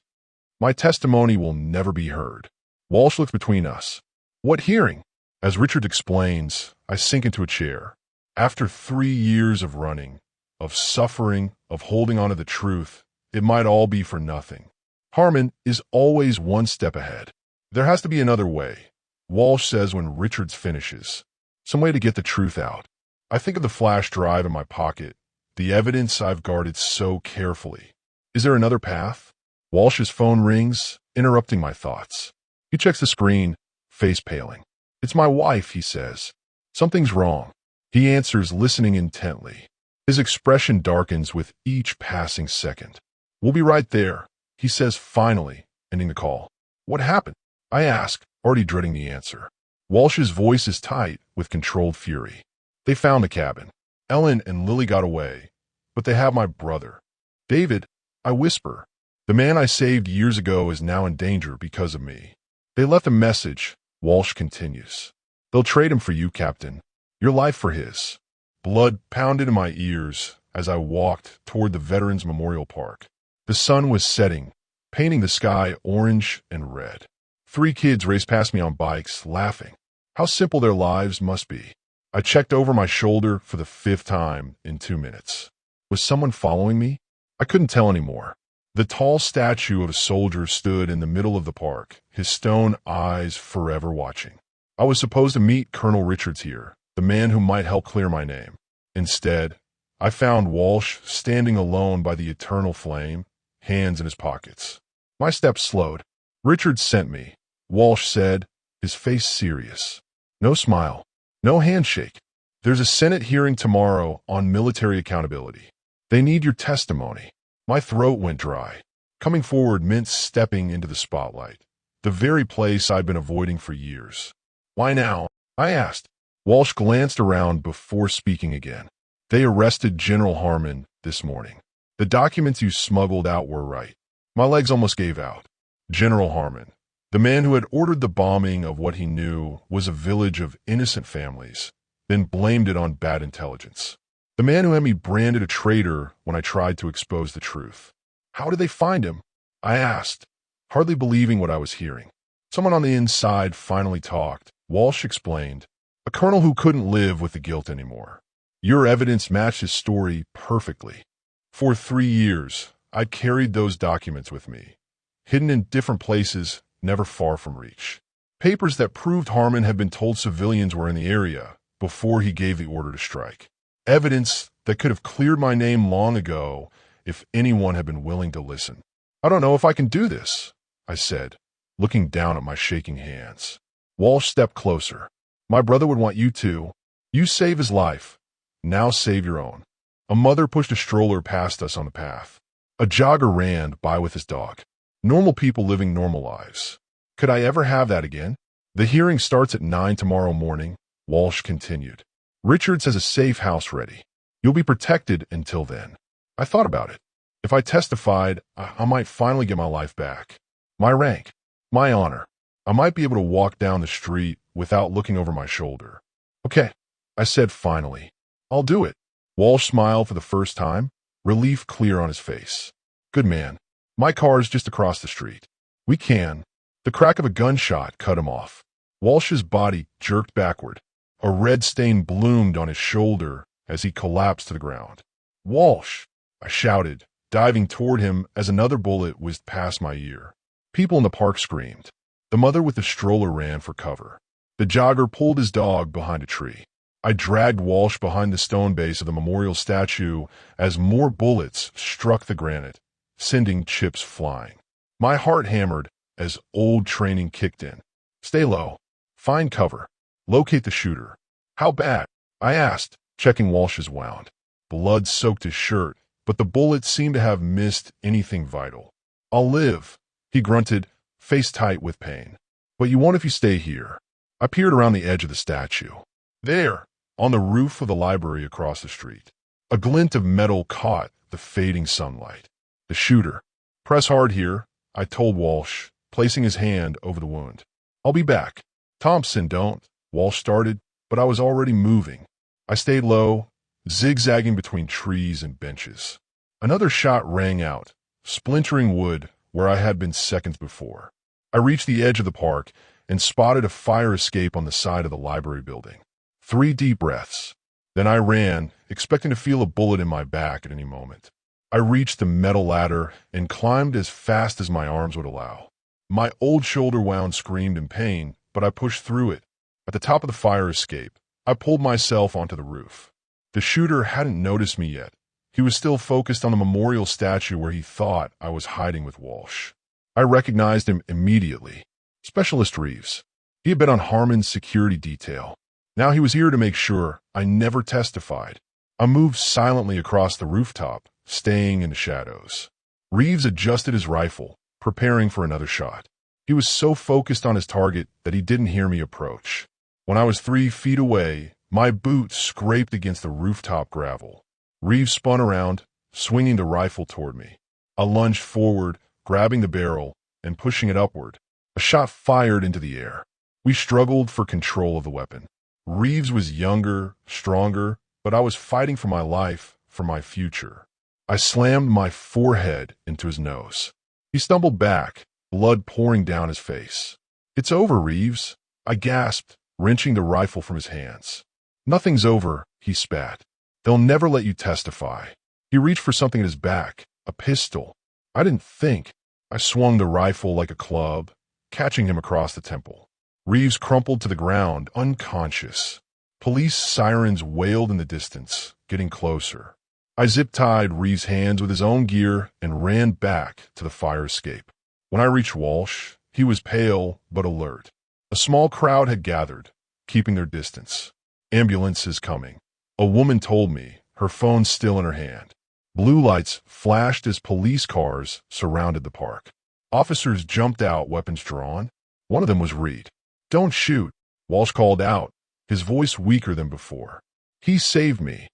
My testimony will never be heard. Walsh looks between us. What hearing? As Richard explains, I sink into a chair. After 3 years of running, of suffering, of holding on to the truth, it might all be for nothing. Harmon is always one step ahead. There has to be another way, Walsh says when Richards finishes. Some way to get the truth out. I think of the flash drive in my pocket, the evidence I've guarded so carefully. Is there another path? Walsh's phone rings, interrupting my thoughts. He checks the screen, face paling. It's my wife, he says. Something's wrong. He answers, listening intently. His expression darkens with each passing second. We'll be right there, he says finally, ending the call. What happened? I ask, already dreading the answer. Walsh's voice is tight with controlled fury. They found the cabin. Ellen and Lily got away, but they have my brother. David, I whisper. The man I saved years ago is now in danger because of me. They left a message, Walsh continues. They'll trade him for you, Captain. Your life for his. Blood pounded in my ears as I walked toward the Veterans Memorial Park. The sun was setting, painting the sky orange and red. 3 kids raced past me on bikes, laughing. How simple their lives must be. I checked over my shoulder for the 5th time in 2 minutes. Was someone following me? I couldn't tell anymore. The tall statue of a soldier stood in the middle of the park, his stone eyes forever watching. I was supposed to meet Colonel Richards here, the man who might help clear my name. Instead, I found Walsh standing alone by the eternal flame, hands in his pockets. My steps slowed. "Richards sent me," Walsh said, his face serious. No smile, no handshake. "There's a Senate hearing tomorrow on military accountability. They need your testimony." My throat went dry. Coming forward meant stepping into the spotlight, the very place I'd been avoiding for years. "Why now?" I asked. Walsh glanced around before speaking again. "They arrested General Harmon this morning. The documents you smuggled out were right." My legs almost gave out. General Harmon, the man who had ordered the bombing of what he knew was a village of innocent families, then blamed it on bad intelligence. The man who had me branded a traitor when I tried to expose the truth. "How did they find him?" I asked, hardly believing what I was hearing. Someone on the inside finally talked. Walsh explained. "A colonel who couldn't live with the guilt anymore. Your evidence matched his story perfectly. For 3 years, I'd carried those documents with me, hidden in different places, never far from reach. Papers that proved Harmon had been told civilians were in the area before he gave the order to strike. Evidence that could have cleared my name long ago if anyone had been willing to listen. "I don't know if I can do this," I said, looking down at my shaking hands. Walsh stepped closer. "My brother would want you to. You save his life. Now save your own." A mother pushed a stroller past us on the path. A jogger ran by with his dog. Normal people living normal lives. Could I ever have that again? "The hearing starts at 9 tomorrow morning," Walsh continued. "Richards has a safe house ready. You'll be protected until then." I thought about it. If I testified, I might finally get my life back. My rank, my honor. I might be able to walk down the street without looking over my shoulder. "Okay," I said finally. "I'll do it." Walsh smiled for the first time, relief clear on his face. "Good man. My car's just across the street. We can." The crack of a gunshot cut him off. Walsh's body jerked backward. A red stain bloomed on his shoulder as he collapsed to the ground. "Walsh!" I shouted, diving toward him as another bullet whizzed past my ear. People in the park screamed. The mother with the stroller ran for cover. The jogger pulled his dog behind a tree. I dragged Walsh behind the stone base of the memorial statue as more bullets struck the granite, sending chips flying. My heart hammered as old training kicked in. "Stay low. Find cover. Locate the shooter." "How bad?" I asked, checking Walsh's wound. Blood soaked his shirt, but the bullet seemed to have missed anything vital. "I'll live," he grunted, face tight with pain. "But you won't if you stay here." I peered around the edge of the statue. There, on the roof of the library across the street, a glint of metal caught the fading sunlight. The shooter. "Press hard here," I told Walsh, placing his hand over the wound. "I'll be back." "Thompson, don't," Walsh started, but I was already moving. I stayed low, zigzagging between trees and benches. Another shot rang out, splintering wood where I had been seconds before. I reached the edge of the park and spotted a fire escape on the side of the library building. 3 deep breaths. Then I ran, expecting to feel a bullet in my back at any moment. I reached the metal ladder and climbed as fast as my arms would allow. My old shoulder wound screamed in pain, but I pushed through it. At the top of the fire escape, I pulled myself onto the roof. The shooter hadn't noticed me yet. He was still focused on the memorial statue where he thought I was hiding with Walsh. I recognized him immediately. Specialist Reeves. He had been on Harmon's security detail. Now he was here to make sure I never testified. I moved silently across the rooftop, staying in the shadows. Reeves adjusted his rifle, preparing for another shot. He was so focused on his target that he didn't hear me approach. When I was 3 feet away, my boot scraped against the rooftop gravel. Reeves spun around, swinging the rifle toward me. I lunged forward, grabbing the barrel and pushing it upward. A shot fired into the air. We struggled for control of the weapon. Reeves was younger, stronger, but I was fighting for my life, for my future. I slammed my forehead into his nose. He stumbled back, blood pouring down his face. "It's over, Reeves," I gasped, wrenching the rifle from his hands. "Nothing's over," he spat. "They'll never let you testify." He reached for something at his back, a pistol. I didn't think. I swung the rifle like a club, catching him across the temple. Reeves crumpled to the ground, unconscious. Police sirens wailed in the distance, getting closer. I zip-tied Reeves' hands with his own gear and ran back to the fire escape. When I reached Walsh, he was pale but alert. A small crowd had gathered, keeping their distance. "Ambulance is coming," a woman told me, her phone still in her hand. Blue lights flashed as police cars surrounded the park. Officers jumped out, weapons drawn. One of them was Reed. "Don't shoot," Walsh called out, his voice weaker than before. "He saved me."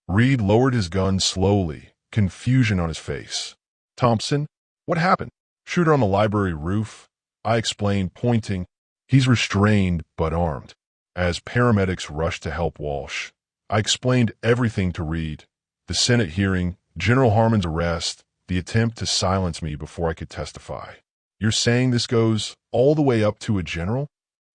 Reed lowered his gun slowly, confusion on his face. "Thompson? What happened?" "Shooter on the library roof," I explained, pointing. "He's restrained but armed." As paramedics rushed to help Walsh, I explained everything to Reed. The Senate hearing, General Harmon's arrest, the attempt to silence me before I could testify. "You're saying this goes all the way up to a general?"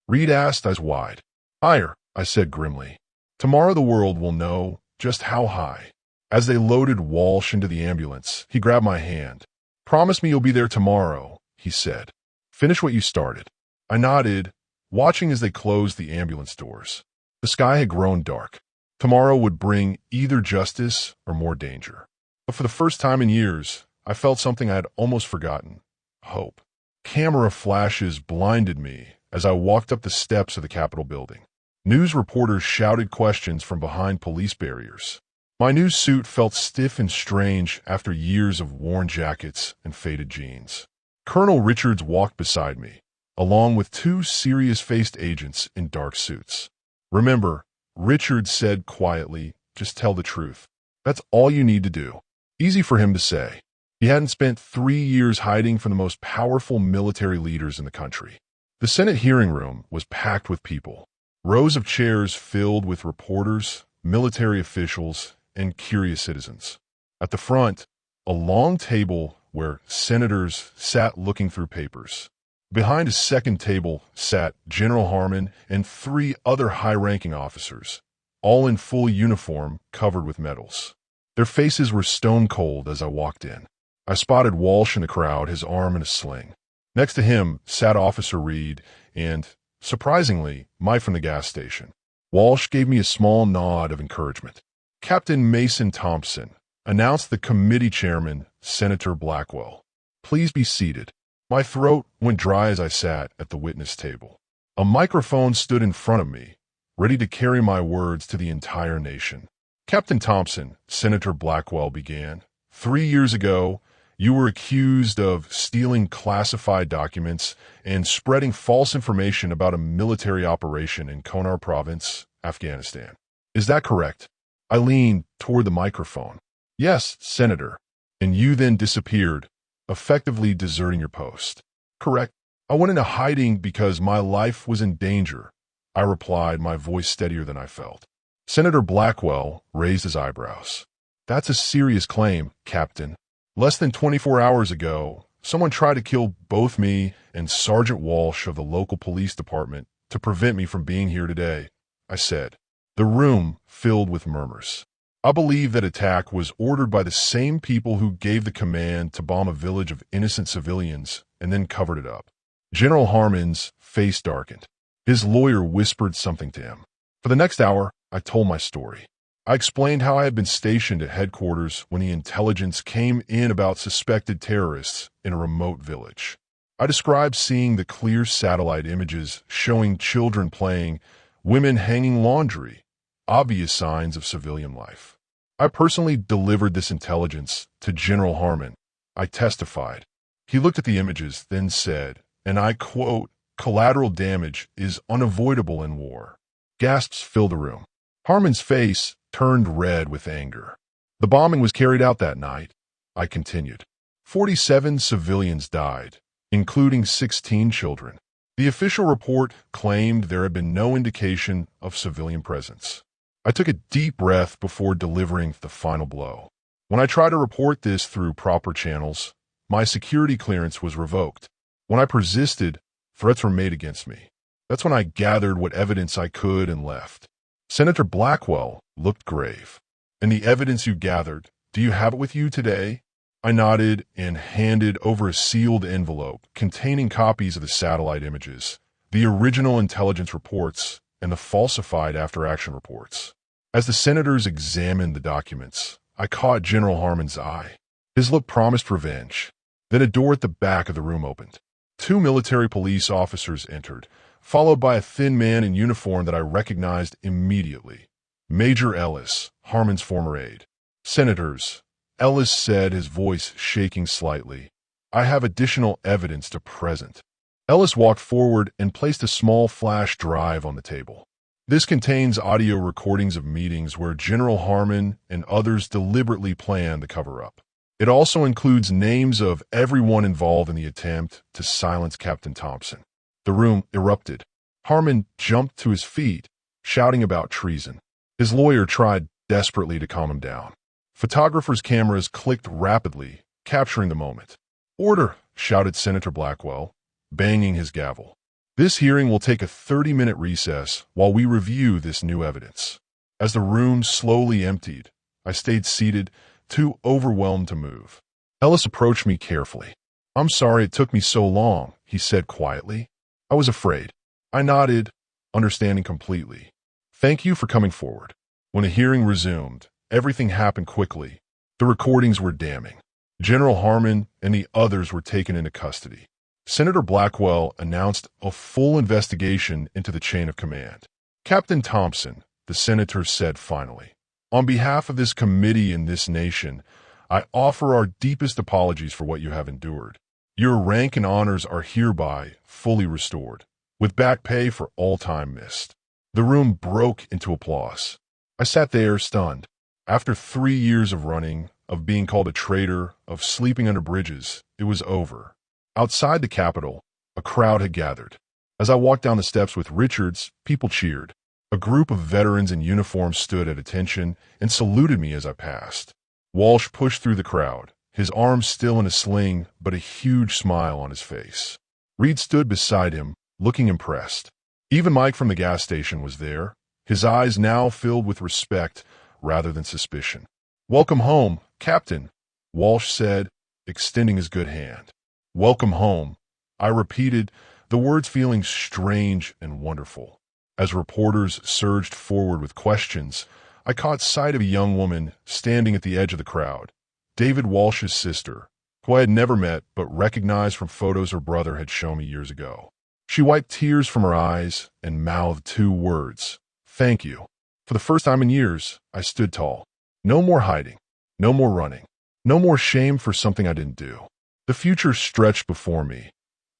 Reed asked, eyes wide. "Higher," I said grimly. "Tomorrow the world will know just how high." As they loaded Walsh into the ambulance, he grabbed my hand. "Promise me you'll be there tomorrow," he said. "Finish what you started." I nodded, watching as they closed the ambulance doors. The sky had grown dark. Tomorrow would bring either justice or more danger. But for the first time in years, I felt something I had almost forgotten: hope. Camera flashes blinded me as I walked up the steps of the Capitol building. News reporters shouted questions from behind police barriers. My new suit felt stiff and strange after years of worn jackets and faded jeans. Colonel Richards walked beside me, along with two serious-faced agents in dark suits. "Remember," Richards said quietly, "just tell the truth. That's all you need to do." Easy for him to say. He hadn't spent 3 years hiding from the most powerful military leaders in the country. The Senate hearing room was packed with people. Rows of chairs filled with reporters, military officials, and curious citizens. At the front, a long table where senators sat looking through papers. Behind a second table sat General Harmon and 3 other high-ranking officers, all in full uniform covered with medals. Their faces were stone cold as I walked in. I spotted Walsh in the crowd, his arm in a sling. Next to him sat Officer Reed and, surprisingly, Mike from the gas station. Walsh gave me a small nod of encouragement. "Captain Mason Thompson," announced the committee chairman, Senator Blackwell. "Please be seated." My throat went dry as I sat at the witness table. A microphone stood in front of me, ready to carry my words to the entire nation. "Captain Thompson," Senator Blackwell began, "3 years ago, you were accused of stealing classified documents and spreading false information about a military operation in Konar Province, Afghanistan. Is that correct?" I leaned toward the microphone. "Yes, Senator." "And you then disappeared, effectively deserting your post." "Correct. I went into hiding because my life was in danger," I replied, my voice steadier than I felt. Senator Blackwell raised his eyebrows. "That's a serious claim, Captain. Less than 24 hours ago, someone tried to kill both me and Sergeant Walsh of the local police department to prevent me from being here today," I said. The room filled with murmurs. I believe that attack was ordered by the same people who gave the command to bomb a village of innocent civilians and then covered it up. General Harmon's face darkened. His lawyer whispered something to him. For the next hour, I told my story. I explained how I had been stationed at headquarters when the intelligence came in about suspected terrorists in a remote village. I described seeing the clear satellite images showing children playing, women hanging laundry, obvious signs of civilian life. I personally delivered this intelligence to General Harmon. I testified. He looked at the images, then said, and I quote, "Collateral damage is unavoidable in war." Gasps filled the room. Harmon's face turned red with anger. "The bombing was carried out that night," I continued. 47 civilians died, including 16 children. The official report claimed there had been no indication of civilian presence. I took a deep breath before delivering the final blow. When I tried to report this through proper channels, my security clearance was revoked. When I persisted, Threats were made against me. That's when I gathered what evidence I could and left. Senator Blackwell looked grave. And the evidence you gathered, do you have it with you today? I nodded and handed over a sealed envelope containing copies of the satellite images, the original intelligence reports, and the falsified after-action reports. As the senators examined the documents, I caught General Harmon's eye. His look promised revenge. Then a door at the back of the room opened. 2 military police officers entered, followed by a thin man in uniform that I recognized immediately. Major Ellis, Harmon's former aide. Senators, Ellis said, his voice shaking slightly, I have additional evidence to present. Ellis walked forward and placed a small flash drive on the table. This contains audio recordings of meetings where General Harmon and others deliberately planned the cover-up. It also includes names of everyone involved in the attempt to silence Captain Thompson. The room erupted. Harmon jumped to his feet, shouting about treason. His lawyer tried desperately to calm him down. Photographers' cameras clicked rapidly, capturing the moment. Order, shouted Senator Blackwell, banging his gavel. This hearing will take a 30-minute recess while we review this new evidence. As the room slowly emptied, I stayed seated, too overwhelmed to move. Ellis approached me carefully. I'm sorry it took me so long, he said quietly. I was afraid. I nodded, understanding completely. Thank you for coming forward. When the hearing resumed, everything happened quickly. The recordings were damning. General Harmon and the others were taken into custody. Senator Blackwell announced a full investigation into the chain of command. Captain Thompson, the senator said finally, on behalf of this committee and this nation, I offer our deepest apologies for what you have endured. Your rank and honors are hereby fully restored, with back pay for all time missed. The room broke into applause. I sat there stunned. After 3 years of running, of being called a traitor, of sleeping under bridges, it was over. Outside the Capitol, a crowd had gathered. As I walked down the steps with Richards, people cheered. A group of veterans in uniform stood at attention and saluted me as I passed. Walsh pushed through the crowd, his arms still in a sling, but a huge smile on his face. Reed stood beside him, looking impressed. Even Mike from the gas station was there, his eyes now filled with respect rather than suspicion. Welcome home, Captain, Walsh said, extending his good hand. Welcome home, I repeated, the words feeling strange and wonderful. As reporters surged forward with questions, I caught sight of a young woman standing at the edge of the crowd, David Walsh's sister, who I had never met but recognized from photos her brother had shown me years ago. She wiped tears from her eyes and mouthed 2 words, thank you. For the first time in years, I stood tall. No more hiding, no more running, no more shame for something I didn't do. The future stretched before me,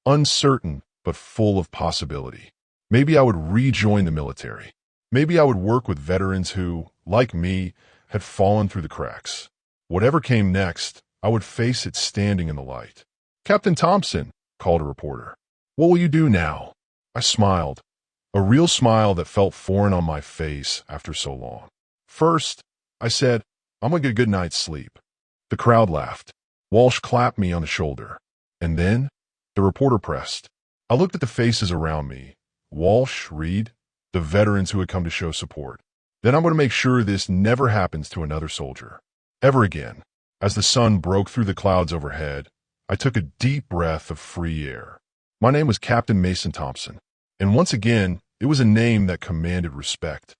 uncertain but full of possibility. Maybe I would rejoin the military. Maybe I would work with veterans who, like me, had fallen through the cracks. Whatever came next, I would face it standing in the light. Captain Thompson, called a reporter. What will you do now? I smiled, a real smile that felt foreign on my face after so long. First, I said, I'm going to get a good night's sleep. The crowd laughed. Walsh clapped me on the shoulder. And then, the reporter pressed. I looked at the faces around me. Walsh, Reed, the veterans who had come to show support. Then I'm going to make sure this never happens to another soldier. Ever again. As the sun broke through the clouds overhead, I took a deep breath of free air. My name was Captain Mason Thompson, and once again, it was a name that commanded respect.